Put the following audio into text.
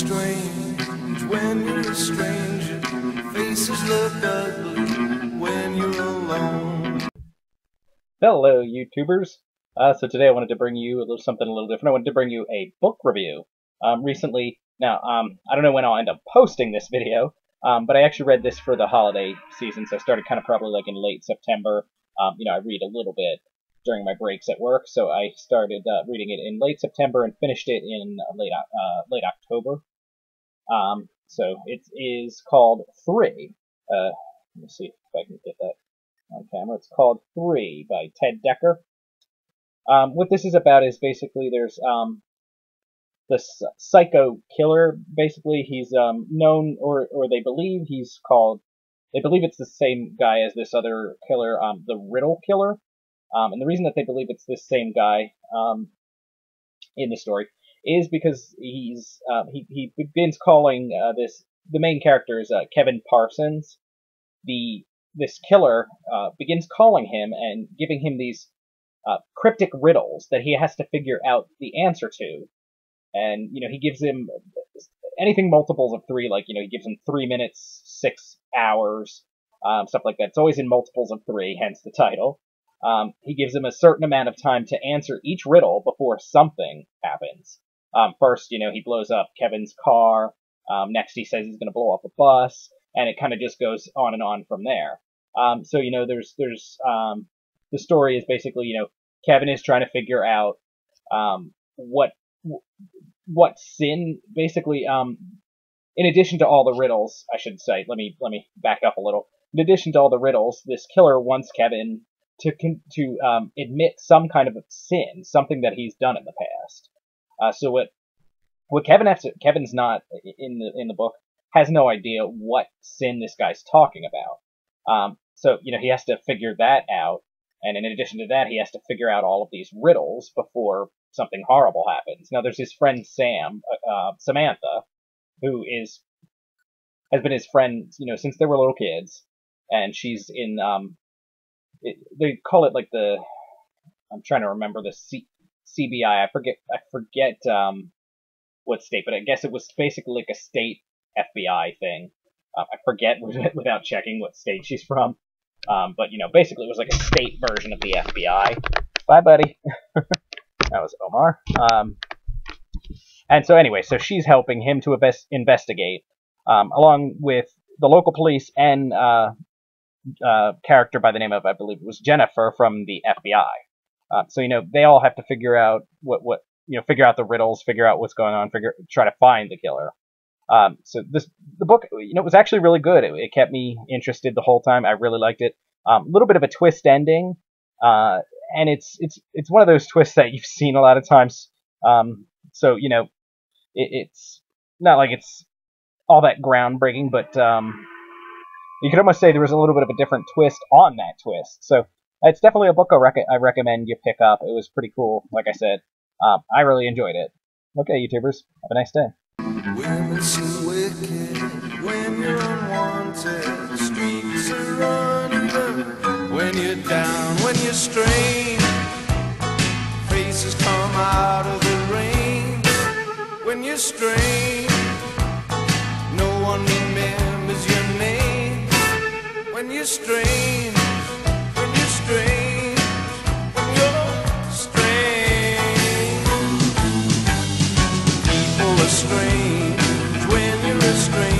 strange when you're a stranger. Faces look ugly when you're alone. Hello, YouTubers. So today I wanted to bring you something a little different. I wanted to bring you a book review. Recently, I don't know when I'll end up posting this video, but I actually read this for the holiday season, so I started kind of probably like in late September. I read a little bit during my breaks at work, so I started reading it in late September and finished it in late October. So it is called Thr3e. Let me see if I can get that on camera. It's called Thr3e by Ted Dekker. What this is about is basically there's this psycho killer. Basically, he's known, or they believe they believe it's the same guy as this other killer, the Riddle Killer. And the reason that they believe it's this same guy in the story is because he begins calling the main character is Kevin Parsons. This killer begins calling him and giving him these cryptic riddles that he has to figure out the answer to. And, he gives him anything multiples of 3, like, he gives him 3 minutes, 6 hours, stuff like that. It's always in multiples of 3, hence the title. He gives him a certain amount of time to answer each riddle before something happens. First, he blows up Kevin's car. Next, he says he's going to blow up a bus, and it kind of just goes on and on from there. So, there's the story is basically, Kevin is trying to figure out what sin, basically, in addition to all the riddles, I should say, let me back up a little. In addition to all the riddles, this killer wants Kevin to admit some kind of sin, something that he's done in the past. So what Kevin's not in the book, has no idea what sin this guy's talking about. So he has to figure that out, and in addition to that, he has to figure out all of these riddles before something horrible happens. Now, there's his friend Samantha, who has been his friend, since they were little kids, and she's in they call it like I'm trying to remember the CBI. I forget what state, but I guess it was basically like a state FBI thing. I forget without checking what state she's from. But basically it was like a state version of the FBI. Bye, buddy. That was Omar. And so anyway, so she's helping him to investigate, along with the local police and character by the name of, I believe it was Jennifer from the FBI. So they all have to figure out figure out the riddles, figure out what's going on, try to find the killer. So the book, was actually really good. It kept me interested the whole time. I really liked it. A little bit of a twist ending, and it's one of those twists that you've seen a lot of times. So it's not like it's all that groundbreaking, but you could almost say there was a little bit of a different twist on that twist. So it's definitely a book I recommend you pick up. It was pretty cool, like I said. I really enjoyed it. Okay, YouTubers, have a nice day. Women seem wicked when you're unwanted. Streets are running when you're down, when you're strange. Faces come out of the rain when you're strange. No one remembers your name when you're strange. When you're strange. When you're strange. People are strange when you're a stranger.